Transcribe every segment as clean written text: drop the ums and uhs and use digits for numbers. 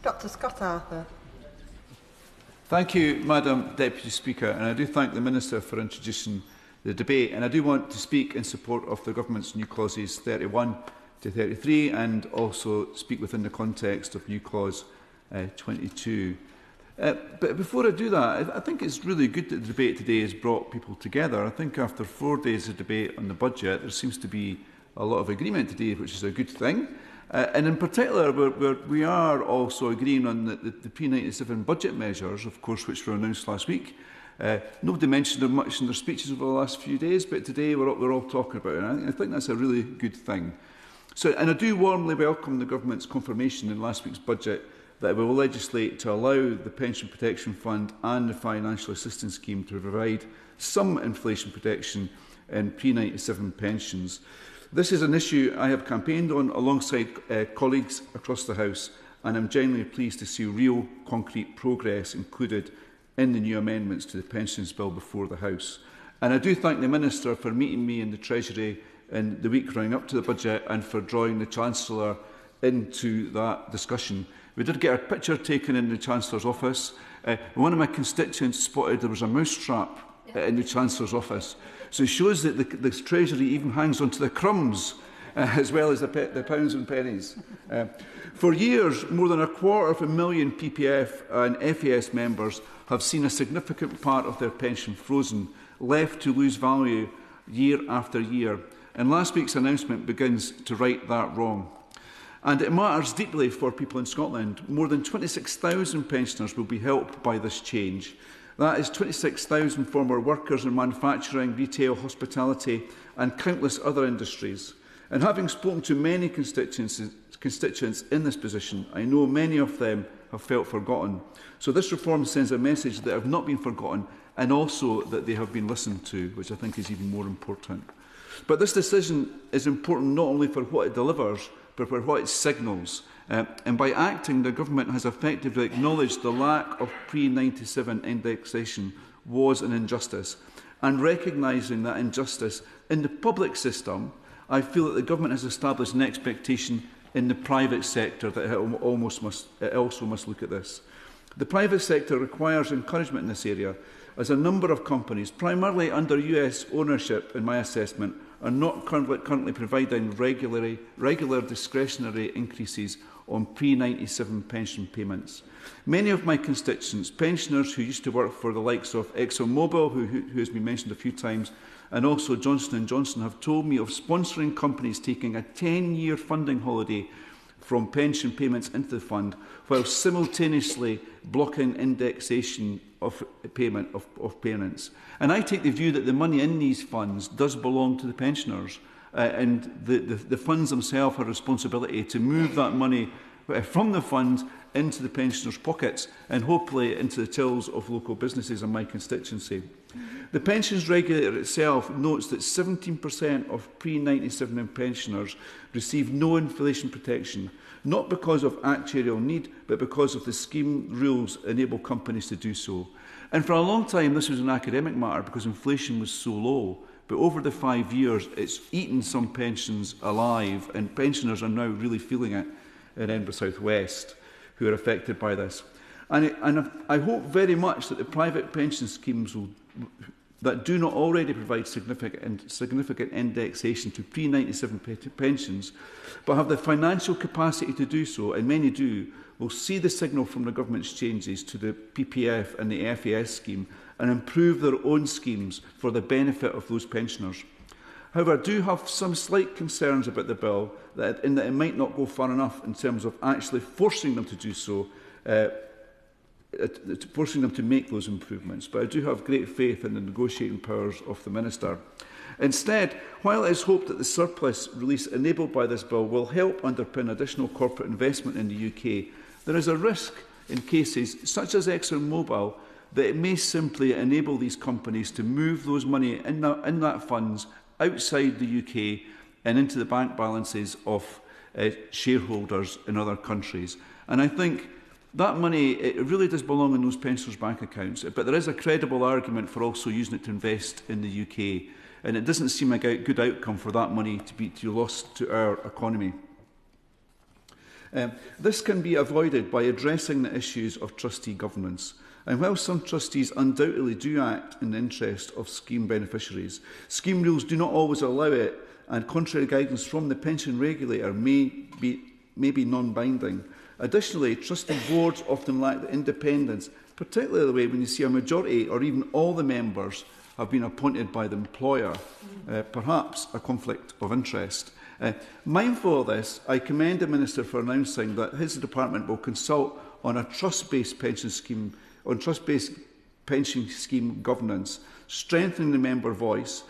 Dr Scott Arthur. Thank you, Madam Deputy Speaker, and I do thank the Minister for introducing the debate. And I do want to speak in support of the Government's new clauses 31 to 33 and also speak within the context of new clause 22. But before I do that, I think it's really good that the debate today has brought people together. I think after 4 days of debate on the budget, there seems to be a lot of agreement today, which is a good thing. And in particular, we are also agreeing on the Pre-97 budget measures, of course, which were announced last week. Nobody mentioned them much in their speeches over the last few days, but today we're all talking about it. And I think that's a really good thing. And I do warmly welcome the Government's confirmation in last week's budget that it will legislate to allow the Pension Protection Fund and the Financial Assistance Scheme to provide some inflation protection in pre-97 pensions. This is an issue I have campaigned on alongside colleagues across the House, and I'm genuinely pleased to see real concrete progress included in the new amendments to the Pensions Bill before the House. And I do thank the Minister for meeting me in the Treasury in the week running up to the budget and for drawing the Chancellor into that discussion. We did get a picture taken in the Chancellor's office. One of my constituents spotted there was a mousetrap in the Chancellor's office. So it shows that the Treasury even hangs on to the crumbs as well as the pounds and pennies. For years, more than 250,000 PPF and FAS members have seen a significant part of their pension frozen, left to lose value year after year. And last week's announcement begins to right that wrong. And it matters deeply for people in Scotland. More than 26,000 pensioners will be helped by this change. That is 26,000 former workers in manufacturing, retail, hospitality and countless other industries. And having spoken to many constituents in this position, I know many of them have felt forgotten. So this reform sends a message that they have not been forgotten and also that they have been listened to, which I think is even more important. But this decision is important not only for what it delivers, but for what it signals. And by acting, the Government has effectively acknowledged the lack of pre-97 indexation was an injustice. And recognising that injustice in the public system, I feel that the Government has established an expectation in the private sector that it also must look at this. The private sector requires encouragement in this area, as a number of companies, primarily under US ownership, in my assessment, are not currently providing regular discretionary increases on pre-97 pension payments. Many of my constituents, pensioners who used to work for the likes of ExxonMobil, who has been mentioned a few times, and also Johnson & Johnson, have told me of sponsoring companies taking a 10-year funding holiday from pension payments into the fund, while simultaneously blocking indexation of payment of parents. And I take the view that the money in these funds does belong to the pensioners, and the funds themselves have a responsibility to move that money from the funds into the pensioners' pockets and hopefully into the tills of local businesses in my constituency. The pensions regulator itself notes that 17% of pre-97 pensioners receive no inflation protection, not because of actuarial need, but because of the scheme rules enable companies to do so. And for a long time, this was an academic matter because inflation was so low. But over the 5 years, it's eaten some pensions alive, and pensioners are now really feeling it in Edinburgh South West, who are affected by this. And I hope very much that the private pension schemes that do not already provide significant indexation to pre-97 pensions, but have the financial capacity to do so, and many do, will see the signal from the Government's changes to the PPF and the FAS scheme and improve their own schemes for the benefit of those pensioners. However, I do have some slight concerns about the bill, in that it might not go far enough in terms of actually forcing them to do so, forcing them to make those improvements. But I do have great faith in the negotiating powers of the Minister. Instead, while it is hoped that the surplus release enabled by this bill will help underpin additional corporate investment in the UK, there is a risk in cases such as ExxonMobil that it may simply enable these companies to move those money in that funds outside the UK and into the bank balances of shareholders in other countries. And I think that money, it really does belong in those pensioners' bank accounts, but there is a credible argument for also using it to invest in the UK, and it doesn't seem like a good outcome for that money to be lost to our economy. This can be avoided by addressing the issues of trustee governance. And while some trustees undoubtedly do act in the interest of scheme beneficiaries, scheme rules do not always allow it, and contrary guidance from the pension regulator may be non-binding. Additionally, trustee boards often lack the independence, particularly when you see a majority or even all the members have been appointed by the employer, perhaps a conflict of interest. Mindful of this, I commend the Minister for announcing that his department will consult on a trust-based pension scheme, governance, strengthening the member voice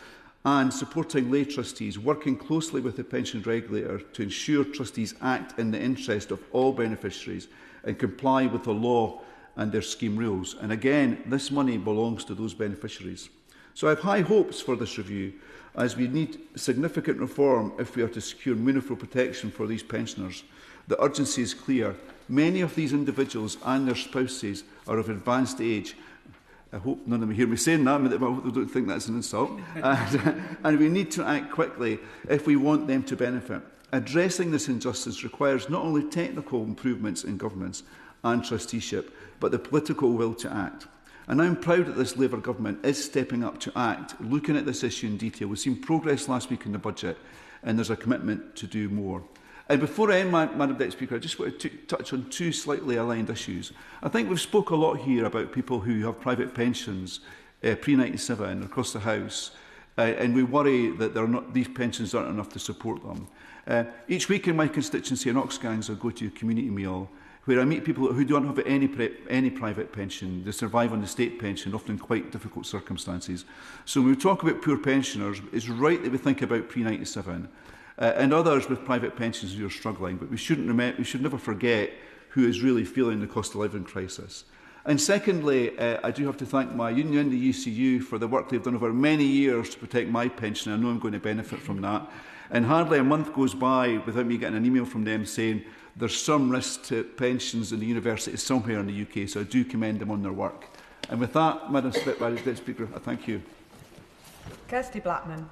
and supporting lay trustees, working closely with the pension regulator to ensure trustees act in the interest of all beneficiaries and comply with the law and their scheme rules. And again, this money belongs to those beneficiaries. So I have high hopes for this review, as we need significant reform if we are to secure meaningful protection for these pensioners. The urgency is clear. Many of these individuals and their spouses are of advanced age. I hope none of them hear me saying that, but I don't think that's an insult. And we need to act quickly if we want them to benefit. Addressing this injustice requires not only technical improvements in governance and trusteeship, but the political will to act. And I'm proud that this Labour government is stepping up to act, looking at this issue in detail. We've seen progress last week in the budget, and there's a commitment to do more. And before I end, Madam Deputy Speaker, I just want to touch on two slightly aligned issues. I think we've spoke a lot here about people who have private pensions, pre-97 across the House, and we worry that these pensions aren't enough to support them. Each week in my constituency in Oxgangs, I go to a community meal where I meet people who don't have any private pension. They survive on the state pension, often in quite difficult circumstances. So when we talk about poor pensioners, it's right that we think about pre-97 and others with private pensions who are struggling, but we should never forget who is really feeling the cost of living crisis. And secondly, I do have to thank my union, the UCU, for the work they've done over many years to protect my pension. I know I'm going to benefit from that. And hardly a month goes by without me getting an email from them saying there's some risk to pensions in the universities somewhere in the UK, so I do commend them on their work. And with that, Madam Speaker, I thank you. Kirsty Blackman.